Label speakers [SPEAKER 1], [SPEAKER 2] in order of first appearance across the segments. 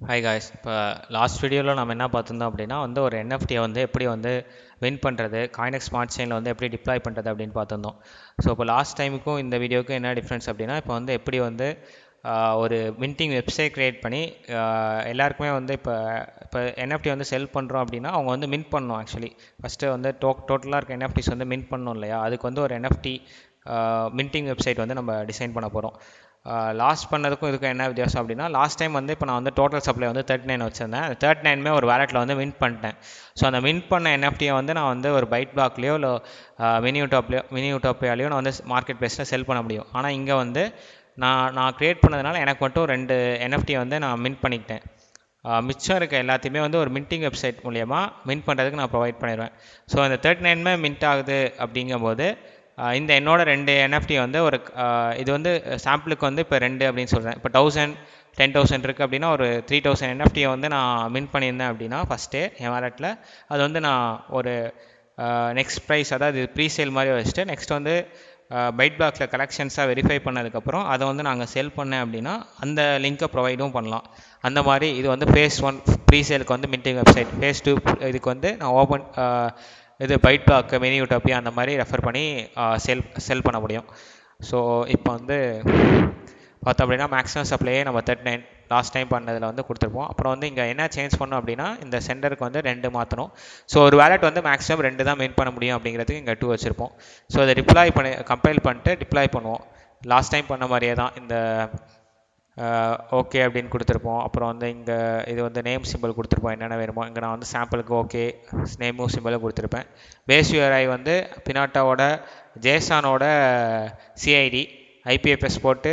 [SPEAKER 1] Hi guys. இப்போ last வீடியோவில் நம்ம என்ன பார்த்துருந்தோம் அப்படின்னா ஒரு என்எஃப்டியை எப்படி வின் பண்ணுறது, காயினெக்ஸ் ஸ்மார்ட் செயினில் எப்படி டிப்ளாய் பண்ணுறது அப்படின்னு பார்த்துருந்தோம். ஸோ இப்போ லாஸ்ட் டைமுக்கும் இந்த வீடியோக்கும் என்ன டிஃப்ரென்ஸ் அப்படின்னா, இப்போ எப்படி ஒரு மின்டிங் வெப்சைட் க்ரியேட் பண்ணி எல்லாருக்குமே இப்போ இப்போ என்எஃப்டி செல் பண்ணுறோம் அப்படின்னா அவங்க மின் பண்ணணும். ஆக்சுவலி ஃபஸ்ட்டு டோட்டலாக இருக்க என்எஃப்டிஸ் மின் பண்ணணும் இல்லையா, அதுக்கு ஒரு என்எஃப்டி மின்டிங் வெப்சைட் நம்ம டிசைன் பண்ண போகிறோம். லாஸ்ட் பண்ணதுக்கும் இதுக்கும் என்ன வித்தியாசம் அப்படின்னா, லாஸ்ட் டைம் இப்போ நான் டோட்டல் சப்ளை 39 வச்சுருந்தேன். அந்த 39மே ஒரு வேலெட்டில் வின் பண்ணிட்டேன். ஸோ அந்த வின் பண்ண என்எஃப்டியை நான் ஒரு பைட் பிளாக்லேயோ இல்லை மினி யூட்டோப்பியாலேயோ நான் மார்க்கெட் பிளேஸில் செல் பண்ண முடியும். ஆனால் இங்கே நான் க்ரியேட் பண்ணதுனால எனக்கு மட்டும் 2 என்எஃப்டியை நான் மின் பண்ணிக்கிட்டேன். மிச்சம் இருக்க எல்லாத்தையுமே ஒரு மின்டிங் வெப்சைட் மூலயமா மின் பண்ணுறதுக்கு நான் ப்ரொவைட் பண்ணிடுவேன். ஸோ இந்த 39மே மின்ட் ஆகுது அப்படிங்கும்போது இந்த என்னோட 2 என்எஃப்டி ஒரு இது சாம்பிளுக்கு இப்போ 2 அப்படின்னு சொல்கிறேன். இப்போ 1000 10,000 இருக்குது அப்படின்னா ஒரு 3000 என்எஃப்டியை நான் மின் பண்ணியிருந்தேன் அப்படின்னா ஃபஸ்ட்டே என் வேலெட்டில் அது நான் ஒரு நெக்ஸ்ட் ப்ரைஸ், அதாவது ப்ரீசேல் மாதிரி வச்சுட்டு நெக்ஸ்ட் பைட் பிளாக்ஸில் கலெக்ஷன்ஸாக வெரிஃபை பண்ணதுக்கப்புறம் அதை நாங்கள் செல் பண்ணேன் அப்படின்னா அந்த லிங்க்கை ப்ரொவைடும் பண்ணலாம். அந்த மாதிரி இது ஃபேஸ் 1 ப்ரீசேலுக்கு மின்டிங் வெப்சைட். ஃபேஸ் 2 இதுக்கு நான் ஓப்பன் இது பைட் பிளாக், மினி யூட்டோப்பியா அந்த மாதிரி ரெஃபர் பண்ணி செல் பண்ண முடியும். ஸோ இப்போ பார்த்தோம் அப்படின்னா மேக்ஸிமம் சப்ளையே நம்ம 39 லாஸ்ட் டைம் பண்ணதில் கொடுத்துருப்போம். அப்புறம் இங்கே என்ன சேஞ்ச் பண்ணோம் அப்படின்னா, இந்த சென்டருக்கு 2 மாற்றணும். ஸோ ஒரு வேலெட் மேக்ஸிமம் 2 தான் மெயின் பண்ண முடியும் அப்படிங்கிறதுக்கு இங்கே 2 வச்சுருப்போம். ஸோ அதை கம்பைல் பண்ணிட்டு டிப்ளாய் பண்ணுவோம். லாஸ்ட் டைம் பண்ண மாதிரியே தான் இந்த ஓகே அப்படின்னு கொடுத்துருப்போம். அப்புறம் இங்கே இது நேம் சிம்பிள் கொடுத்துருப்போம், என்னென்ன வேணுமோ. இங்கே நான் சாம்பிளுக்கு ஓகே நேமும் சிம்பிளும் கொடுத்துருப்பேன். பேஸ் யூஆர்ஐ பினாட்டாவோட ஜேசானோட சிஐடி ஐபிஎஃப்எஸ் போட்டு ://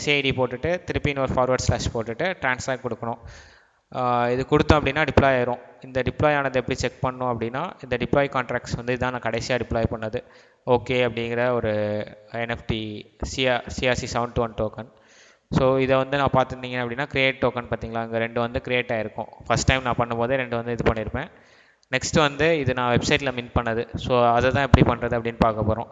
[SPEAKER 1] சிஐடி போட்டுட்டு திருப்பி இன்னொரு / போட்டுட்டு ட்ரான்ஸ்ஃபர் கொடுக்கணும். இது கொடுத்தோம் அப்படின்னா டிப்ளாய் ஆயிரும். இந்த டிப்ளாய் ஆனது எப்படி செக் பண்ணோம் அப்படின்னா, இந்த டிப்ளாய் கான்ட்ராக்ட்ஸ் இதுதான் நான் கடைசியாக டிப்ளாய் பண்ணது ஓகே அப்படிங்கிற ஒரு என்எஃப்டி சிஆர்சி 721 டோக்கன். ஸோ இதை நான் பார்த்துருந்தீங்க அப்படின்னா கிரியேட் டோக்கன் பார்த்தீங்களா, அங்கே 2 கிரியேட் ஆகிருக்கும். ஃபஸ்ட் டைம் நான் பண்ணும்போதே 2 இது பண்ணியிருப்பேன். நெக்ஸ்ட் இது நான் வெப்சைட்டில் மின் பண்ணது. ஸோ அதை தான் எப்படி பண்ணுறது அப்படின்னு பார்க்க போகிறோம்.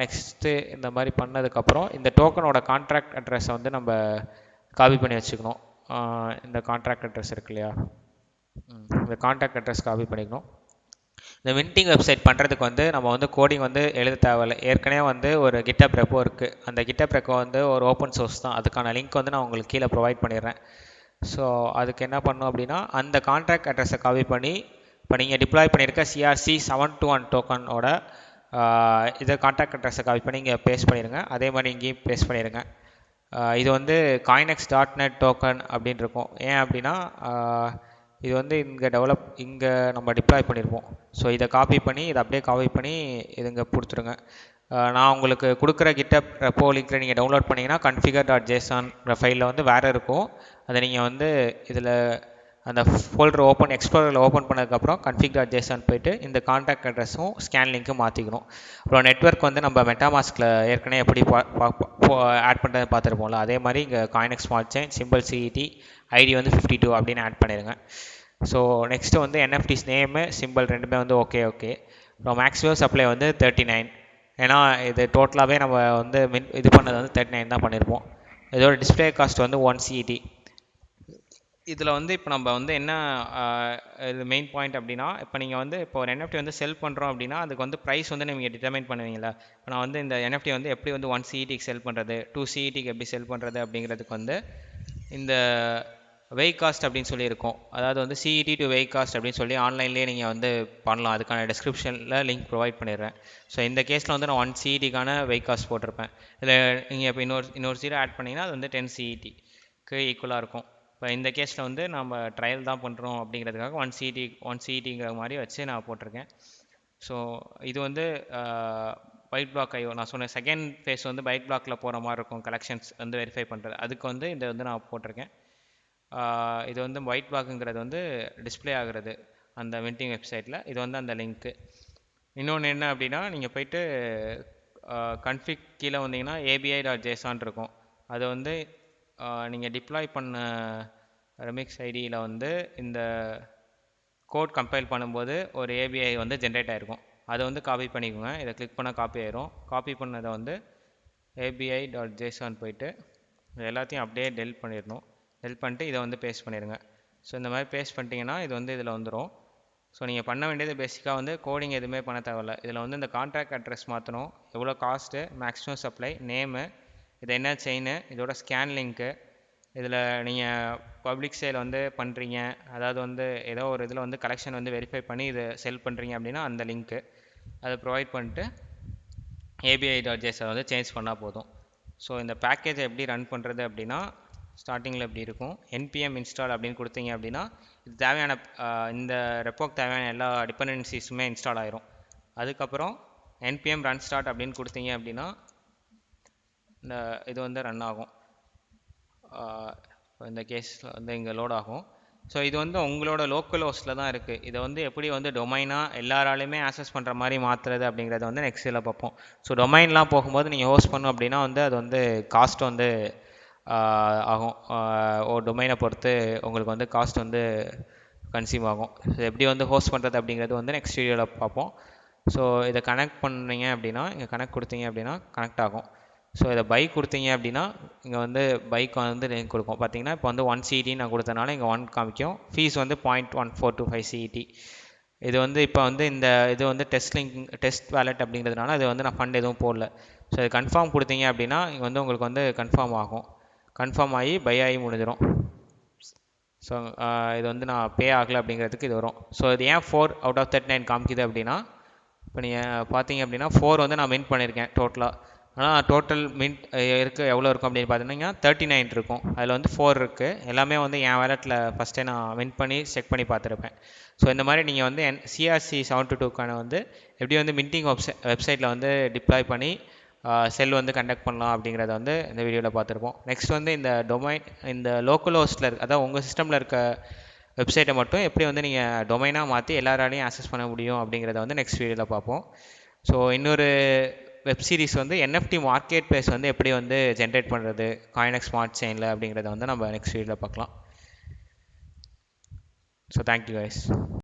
[SPEAKER 1] நெக்ஸ்ட்டு இந்த மாதிரி பண்ணதுக்கப்புறம் இந்த டோக்கனோட கான்ட்ராக்ட் அட்ரஸை நம்ம காப்பி பண்ணி வச்சுக்கணும். இந்த கான்ட்ராக்ட் அட்ரஸ் இருக்கு இல்லையா, இந்த கான்ட்ராக்ட் அட்ரஸ் காப்பி பண்ணிக்கணும். இந்த மின்டிங் வெப்சைட் பண்ணுறதுக்கு நம்ம கோடிங் எழுத தேவையில்லை. ஏற்கனவே ஒரு கிட்டப் ரெப்போ இருக்குது. அந்த கிட்டப் ரெப்போ ஒரு ஓப்பன் சோர்ஸ் தான். அதுக்கான லிங்க் நான் உங்களுக்கு கீழே ப்ரொவைட் பண்ணிடுறேன். ஸோ அதுக்கு என்ன பண்ணணும் அப்படின்னா, அந்த கான்ட்ராக்ட் அட்ரஸை காப்பி பண்ணி இப்போ நீங்கள் டிப்ளாய் பண்ணியிருக்க சிஆர்சி 721 டோக்கனோட இதை கான்ட்ராக்ட் அட்ரஸை காப்பி பண்ணி இங்கே பேஸ்ட் பண்ணிடுங்க. அதே மாதிரி இங்கேயும் பேஸ்ட் பண்ணிடுங்க. இது coinex.net டோக்கன் அப்படின்னு இருக்கும். ஏன் அப்படின்னா இது இங்கே நம்ம டிப்ளாய் பண்ணியிருப்போம். ஸோ இதை காப்பி பண்ணி இதை அப்படியே காப்பி பண்ணி இது இங்கே கொடுத்துருங்க. நான் உங்களுக்கு கொடுக்குற கிட்டப் ரெப்போ லிங்க்கில் நீங்கள் டவுன்லோட் பண்ணிங்கன்னா configure.json ஃபைலில் வேறு இருக்கும். அதை நீங்கள் இதில் அந்த ஃபோல்டர் எக்ஸ்ப்ளோரரில் ஓப்பன் பண்ணதுக்கப்புறம் config.json போய்ட்டு இந்த கான்டாக்ட் அட்ரஸும் ஸ்கேன் லிங்க்கும் மாற்றிக்கணும். அப்புறம் நெட்வொர்க் நம்ம மெட்டாமாஸ்கில் ஏற்கனவே எப்படி ஆட் பண்ணுறது பார்த்துருப்போம்ல, அதே மாதிரி இங்கே CoinEx smart chain simple CET ID 52 அப்படின்னு ஆட் பண்ணிடுங்க. So next NFTs name simple ரெண்டுமே ஓகே. அப்புறம் மேக்ஸிமம் சப்ளை 39. ஏன்னா இது டோட்டலாகவே நம்ம இது பண்ணது 39 தான் பண்ணியிருப்போம். இதோட டிஸ்பிளே காஸ்ட் 1 சிஇடி. இதில் இப்போ நம்ம என்ன இது மெயின் பாயிண்ட் அப்படின்னா, இப்போ நீங்கள் இப்போ ஒரு என்எஃப்டி செல் பண்ணுறோம் அப்படின்னா அதுக்கு ப்ரைஸ் நீங்கள் டிட்டர்மைன் பண்ணுவீங்களா. இப்போ நான் இந்த என்எஃப்டி எப்படி 1 சிஇடிக்கு செல் பண்ணுறது, 2 சிஇடிக்கு எப்படி செல் பண்ணுறது அப்படிங்கிறதுக்கு இந்த வெய் காஸ்ட் அப்படின்னு சொல்லி இருக்கும். அதாவது சிஇடி டு வெய் காஸ்ட் அப்படின்னு சொல்லி ஆன்லைன்லேயே நீங்கள் பண்ணலாம். அதுக்கான டிஸ்கிரிப்ஷனில் லிங்க் ப்ரொவைட் பண்ணிடுறேன். ஸோ இந்த கேஸில் நான் 1 சிஇடிக்கான வெய் காஸ்ட் போட்டிருப்பேன். இதில் நீங்கள் இப்போ இன்னொரு 0 ஆட் பண்ணிங்கன்னா அது 10 சிஇடிக்கு ஈக்குவலாக இருக்கும். இப்போ இந்த கேஸில் நம்ம ட்ரையல் தான் பண்ணுறோம் அப்படிங்கிறதுக்காக 1 சிஇடிங்கிற மாதிரி வச்சு நான் போட்டிருக்கேன். ஸோ இது பைட் பிளாக் ஐயோ நான் சொன்ன செகண்ட் ஃபேஸ் பைட் பிளாக்கில் போகிற மாதிரி இருக்கும். கலெக்ஷன்ஸ் வெரிஃபை பண்ணுறது அதுக்கு இதை நான் போட்டிருக்கேன். இது ஒயிட் பிளாக்குங்கிறது டிஸ்பிளே ஆகிறது அந்த மின்டிங் வெப்சைட்டில். இது அந்த லிங்க்கு. இன்னொன்று என்ன அப்படின்னா, நீங்கள் போயிட்டு கன்ஃபிக் கீழே வந்தீங்கன்னா ABI.json இருக்கும். அதை நீங்கள் டிப்ளாய் பண்ண ரெமிக்ஸ் ஐடியில் இந்த கோட் கம்பைல் பண்ணும்போது ஒரு ABI ஜென்ரேட் ஆகிருக்கும். அதை காப்பி பண்ணிக்கோங்க. இதை கிளிக் பண்ணால் காப்பி ஆயிரும். காப்பி பண்ணதை ABI.json போயிட்டு இது எல்லாத்தையும் அப்படியே டெலிட் பண்ணிடணும். டெலிட் பண்ணிட்டு இதை வந்து பேஸ்ட் பண்ணிடுங்க. ஸோ இந்த மாதிரி பேஸ்ட் பண்ணிட்டீங்கன்னா இது வந்து இதில் வந்துடும். ஸோ நீங்கள் பண்ண வேண்டியது பேசிக்காக வந்து கோடிங் எதுவுமே பண்ண தேவையில்ல. இதில் வந்து இந்த கான்ட்ராக்ட் அட்ரஸ் மாற்றணும், எவ்வளோ காஸ்ட்டு, மேக்ஸிமம் சப்ளை, நேமு, இது என்ன செயின், இதோட ஸ்கேன் லிங்க்கு, இதில் நீங்கள் பப்ளிக் சேல் வந்து பண்ணுறீங்க, அதாவது வந்து ஏதோ ஒரு இதில் வந்து கலெக்ஷன் வந்து வெரிஃபை பண்ணி இது செல் பண்ணுறீங்க அப்படின்னா அந்த லிங்க்கு அதை ப்ரொவைட் பண்ணிட்டு API.js வந்து சேஞ்ச் பண்ணால் போதும். ஸோ இந்த பேக்கேஜை எப்படி ரன் பண்ணுறது அப்படின்னா ஸ்டார்டிங்கில் எப்படி இருக்கும், npm install அப்படின்னு கொடுத்தீங்க அப்படின்னா இது தேவையான இந்த ரெப்போக்கு தேவையான எல்லா டிபெண்டன்சிஸுமே இன்ஸ்டால் ஆயிரும். அதுக்கப்புறம் npm run start அப்படின்னு கொடுத்தீங்க அப்படின்னா இந்த இது வந்து ரன் ஆகும். இந்த கேஸில் வந்து இங்கே லோட் ஆகும். ஸோ இது வந்து உங்களோட லோக்கல் ஹோஸ்ட்டில் தான் இருக்குது. இதை வந்து எப்படி வந்து டொமைனாக எல்லாராலையுமே ஆக்சஸ் பண்ணுற மாதிரி மாற்றுறது அப்படிங்கிறத வந்து நெக்ஸ்ட்டில் பார்ப்போம். ஸோ டொமைன்லாம் போகும்போது நீங்கள் ஹோஸ்ட் பண்ணோம் அப்படின்னா வந்து அது வந்து காஸ்ட் வந்து ஆகும். ஒரு டொமைனை பொறுத்து உங்களுக்கு வந்து காஸ்ட் வந்து கன்சியூம் ஆகும். இது எப்படி வந்து ஹோஸ்ட் பண்ணுறது அப்படிங்கிறது வந்து நெக்ஸ்ட் வீடியோவில் பார்ப்போம். ஸோ இதை கனெக்ட் பண்ணீங்க அப்படின்னா இங்கே கனெக்ட் கொடுத்தீங்க அப்படின்னா கனெக்ட் ஆகும். ஸோ இதை பைக் கொடுத்தீங்க அப்படின்னா இங்கே வந்து பைக் வந்து லிங்க் கொடுக்கும். பார்த்தீங்கன்னா இப்போ வந்து 1 CET நான் கொடுத்தனால இங்கே 1 காமிக்கும். ஃபீஸ் வந்து 0.1425 CET. இது வந்து இப்போ வந்து இந்த இது வந்து டெஸ்ட் வேலட் அப்படிங்கிறதுனால இது வந்து நான் ஃபண்ட் எதுவும் போடல. ஸோ இது கன்ஃபார்ம் கொடுத்தீங்க அப்படின்னா இங்கே வந்து உங்களுக்கு வந்து கன்ஃபார்ம் ஆகும். கன்ஃபார்ம் ஆகி பை ஆகி முடிஞ்சிடும். ஸோ இது வந்து நான் பே ஆகலை அப்படிங்கிறதுக்கு இது வரும். ஸோ இது ஏன் 4 out of 39 காமிக்குது அப்படின்னா இப்போ நீங்கள் பார்த்தீங்க அப்படின்னா 4 வந்து நான் மின்ட் பண்ணியிருக்கேன் டோட்டலாக. ஆனால் டோட்டல் மின்ட் எவ்வளோ இருக்கும் அப்படின்னு பார்த்தீங்கன்னா 39 இருக்கும். அதில் வந்து 4 இருக்குது. எல்லாமே வந்து என் வேலட்டில் ஃபஸ்ட்டே நான் மின்ட் பண்ணி செக் பண்ணி பார்த்துருப்பேன். ஸோ இந்த மாதிரி நீங்கள் வந்து CSC 722க்கான வந்து எப்படி வந்து மின்டிங் வெப்சைட்டில் வந்து டிப்ளாய் பண்ணி செல் வந்து கண்டக்ட் பண்ணலாம் அப்படிங்கிறத வந்து இந்த வீடியோவில் பார்த்துருப்போம். நெக்ஸ்ட் வந்து இந்த லோக்கல் ஹோஸ்ட்டில் அதாவது உங்கள் சிஸ்டமில் இருக்க வெப்சைட்டை மட்டும் எப்படி வந்து நீங்கள் டொமைனாக மாற்றி எல்லாராலையும் ஆக்சஸ் பண்ண முடியும் அப்படிங்கிறத வந்து நெக்ஸ்ட் வீடியோவில் பார்ப்போம். ஸோ இன்னொரு வெப் சீரிஸ் வந்து NFT மார்க்கெட் பிளேஸ் வந்து எப்படி வந்து ஜென்ரேட் பண்ணுறது காயினெக்ஸ் ஸ்மார்ட் செயினில் அப்படிங்கிறத வந்து நம்ம நெக்ஸ்ட் வீடியோவில் பார்க்கலாம். So thank you guys.